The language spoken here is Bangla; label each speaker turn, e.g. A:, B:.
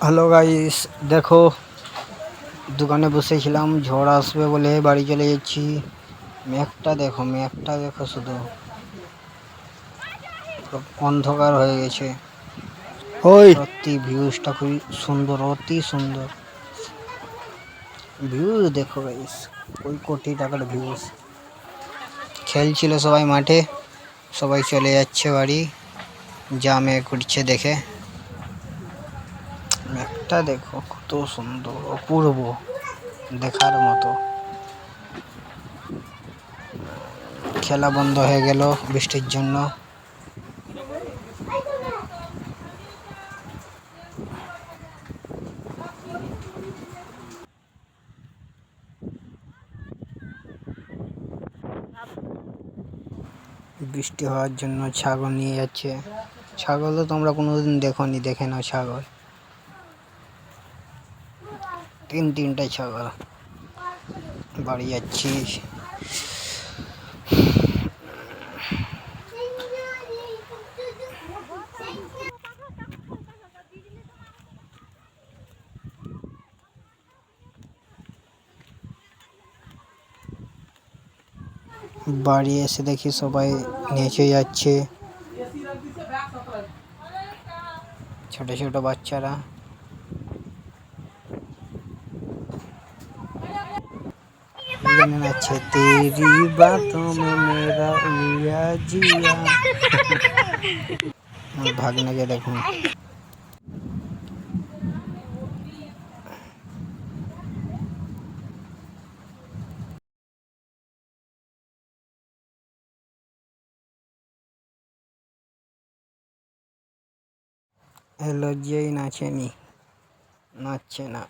A: হ্যালো গাইস, দেখো দোকানে বসেছিলাম, ঝড় আসবে বলে বাড়ি চলে যাচ্ছি। ম্যাপটা দেখো শুধু, পুরো অন্ধকার হয়ে গেছে। সত্যি ভিউজটা খুবই সুন্দর, অতি সুন্দর ভিউজ। দেখো গাইস, ওই কোটি টাকার ভিউজ। খেলছিল সবাই মাঠে, সবাই চলে যাচ্ছে বাড়ি, জামে ঘুরছে দেখে। ম্যাপটা দেখো কত সুন্দর, অপূর্ব, দেখার মতো। খেলা বন্ধ হয়ে গেল বৃষ্টির জন্য। বৃষ্টি হওয়ার জন্য ছাগল নিয়ে যাচ্ছে। ছাগল তো তোমরা কোনোদিন দেখোনি, দেখে নাও ছাগল। তিনটা ছাগল। বাড়ি যাচ্ছি। বাড়ি এসে দেখি সবাই নেচে যাচ্ছে, ছোট ছোট বাচ্চারা। গানে নাচছে, তেরি বাতোं में मेरा उलझा जिया। ভাগনাকে দেখুন। লজ্জাই নাচেনি, নাচছে না।